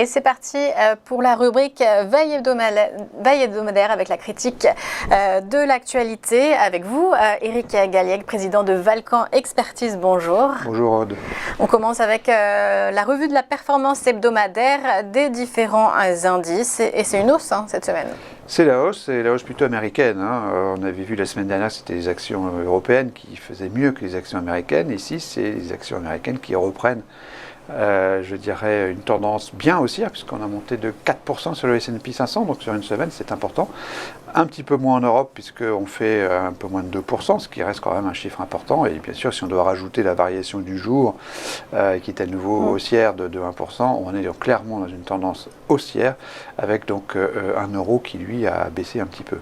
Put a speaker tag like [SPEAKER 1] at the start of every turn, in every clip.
[SPEAKER 1] Et c'est parti pour la rubrique Veille hebdomadaire avec la critique de l'actualité. Avec vous, Éric Galliègue, président de Valcan Expertise. Bonjour.
[SPEAKER 2] Bonjour Aude.
[SPEAKER 1] On commence avec la revue de la performance hebdomadaire des différents indices. Et c'est une hausse cette semaine.
[SPEAKER 2] C'est la hausse plutôt américaine. On avait vu la semaine dernière, c'était les actions européennes qui faisaient mieux que les actions américaines. Ici, c'est les actions américaines qui reprennent, je dirais, une tendance bien haussière, puisqu'on a monté de 4% sur le S&P 500, donc sur une semaine, c'est important. Un petit peu moins en Europe, puisqu'on fait un peu moins de 2%, ce qui reste quand même un chiffre important. Et bien sûr, si on doit rajouter la variation du jour, qui est à nouveau haussière de 1%, on est donc clairement dans une tendance haussière, avec donc un euro qui, lui, a baissé un petit peu.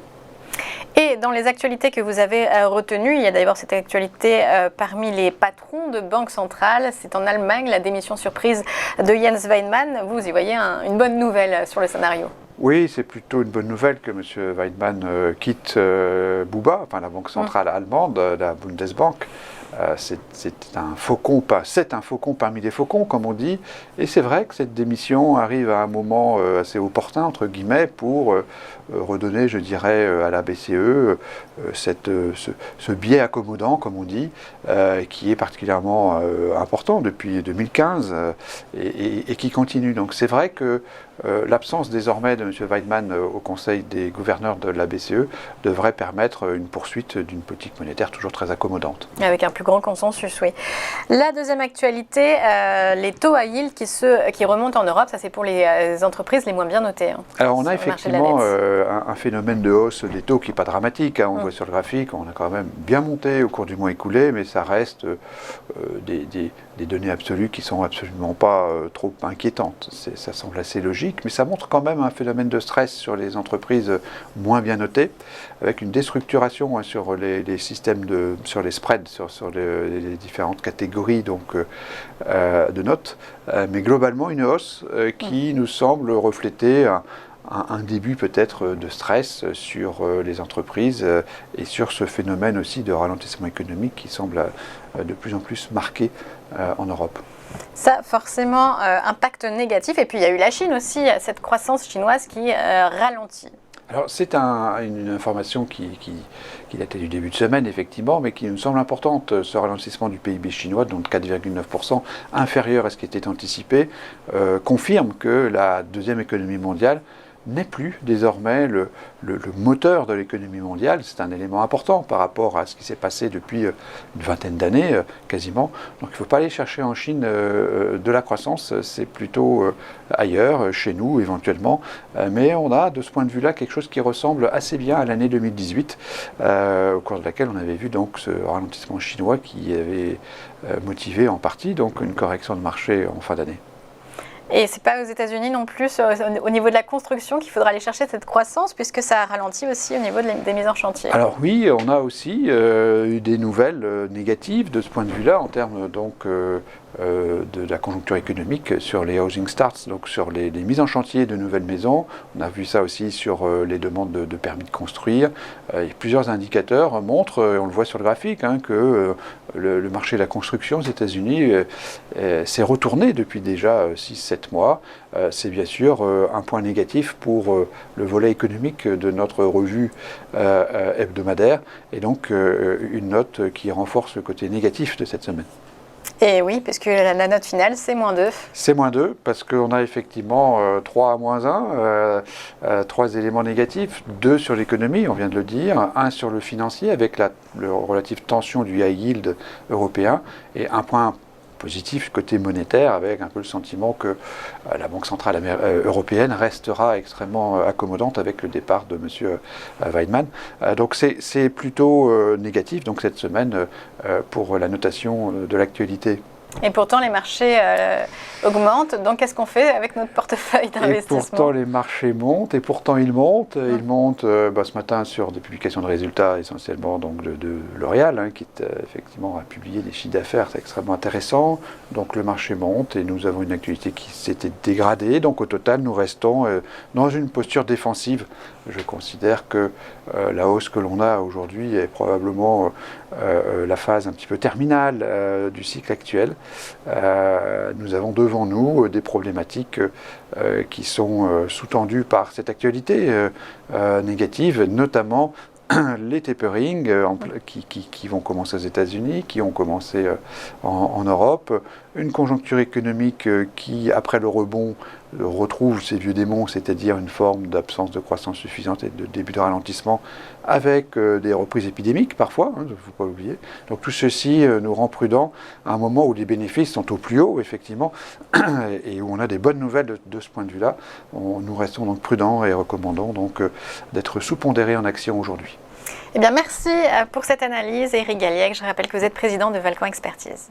[SPEAKER 1] Et dans les actualités que vous avez retenues, il y a d'ailleurs cette actualité parmi les patrons de banque centrale. C'est en Allemagne, la démission surprise de Jens Weidmann. Vous y voyez une bonne nouvelle sur le scénario?
[SPEAKER 2] Oui, c'est plutôt une bonne nouvelle que M. Weidmann quitte BUBA, enfin la banque centrale allemande, la Bundesbank. C'est un faucon parmi les faucons, comme on dit. Et c'est vrai que cette démission arrive à un moment assez opportun, entre guillemets, pour redonner, je dirais, à la BCE ce biais accommodant, comme on dit, qui est particulièrement important depuis 2015 et qui continue. Donc c'est vrai que l'absence désormais de M. Weidmann au Conseil des gouverneurs de la BCE devrait permettre une poursuite d'une politique monétaire toujours très accommodante.
[SPEAKER 1] Avec un plus grand consensus, oui. La deuxième actualité, les taux à yield qui remontent en Europe, ça c'est pour les entreprises les moins bien notées.
[SPEAKER 2] Alors on a effectivement un phénomène de hausse des taux qui n'est pas dramatique. On voit sur le graphique, on a quand même bien monté au cours du mois écoulé, mais ça reste des données absolues qui ne sont absolument pas trop inquiétantes. Ça semble assez logique, mais ça montre quand même un phénomène de stress sur les entreprises moins bien notées, avec une déstructuration sur les systèmes sur les spreads, sur les différentes catégories donc, de notes, mais globalement une hausse qui nous semble refléter un début peut-être de stress sur les entreprises et sur ce phénomène aussi de ralentissement économique qui semble de plus en plus marqué en Europe.
[SPEAKER 1] Ça, forcément, impact négatif. Et puis, il y a eu la Chine aussi, cette croissance chinoise qui ralentit.
[SPEAKER 2] Alors, c'est une information qui datait du début de semaine, effectivement, mais qui nous semble importante. Ce ralentissement du PIB chinois, donc 4,9%, inférieur à ce qui était anticipé, confirme que la deuxième économie mondiale n'est plus désormais le moteur de l'économie mondiale. C'est un élément important par rapport à ce qui s'est passé depuis une vingtaine d'années, quasiment. Donc il ne faut pas aller chercher en Chine de la croissance, c'est plutôt ailleurs, chez nous éventuellement. Mais on a de ce point de vue-là quelque chose qui ressemble assez bien à l'année 2018, au cours de laquelle on avait vu donc ce ralentissement chinois qui avait motivé en partie donc une correction de marché en fin d'année.
[SPEAKER 1] Et ce n'est pas aux États-Unis non plus, au niveau de la construction, qu'il faudra aller chercher cette croissance, puisque ça ralentit aussi au niveau des mises en chantier.
[SPEAKER 2] Alors oui, on a aussi eu des nouvelles négatives de ce point de vue-là, en termes donc de la conjoncture économique sur les housing starts, donc sur les mises en chantier de nouvelles maisons. On a vu ça aussi sur les demandes de permis de construire. Et plusieurs indicateurs montrent, on le voit sur le graphique, que le marché de la construction aux États-Unis s'est retourné depuis déjà 6-7 mois. C'est bien sûr un point négatif pour le volet économique de notre revue hebdomadaire, et donc une note qui renforce le côté négatif de cette semaine.
[SPEAKER 1] Et oui, puisque la note finale, c'est -2. C'est
[SPEAKER 2] -2, parce qu'on a effectivement 3 à -1, 3 éléments négatifs, 2 sur l'économie, on vient de le dire, 1 sur le financier, avec la relative tension du high yield européen, et un point positif côté monétaire, avec un peu le sentiment que la Banque centrale européenne restera extrêmement accommodante avec le départ de M. Weidmann. Donc c'est plutôt négatif donc cette semaine pour la notation de l'actualité.
[SPEAKER 1] Et pourtant, les marchés augmentent. Donc, qu'est-ce qu'on fait avec notre portefeuille d'investissement?
[SPEAKER 2] Et pourtant, les marchés montent. Et pourtant, ils montent. Ils montent ce matin sur des publications de résultats, essentiellement donc, de L'Oréal, qui effectivement a publié des chiffres d'affaires extrêmement intéressants. Donc, le marché monte et nous avons une actualité qui s'était dégradée. Donc, au total, nous restons dans une posture défensive. Je considère que la hausse que l'on a aujourd'hui est probablement la phase un petit peu terminale du cycle actuel. nous avons devant nous des problématiques qui sont sous-tendues par cette actualité négative, notamment les tapering qui vont commencer aux États-Unis, qui ont commencé en Europe, une conjoncture économique qui, après le rebond, retrouve ses vieux démons, c'est-à-dire une forme d'absence de croissance suffisante et de début de ralentissement, avec des reprises épidémiques parfois, il ne faut pas l'oublier. Donc tout ceci nous rend prudents à un moment où les bénéfices sont au plus haut, effectivement, et où on a des bonnes nouvelles de ce point de vue-là. Nous restons donc prudents et recommandons donc d'être sous-pondérés en action aujourd'hui.
[SPEAKER 1] Eh bien, merci pour cette analyse, Éric Galliègue. Je rappelle que vous êtes président de Valcon Expertise.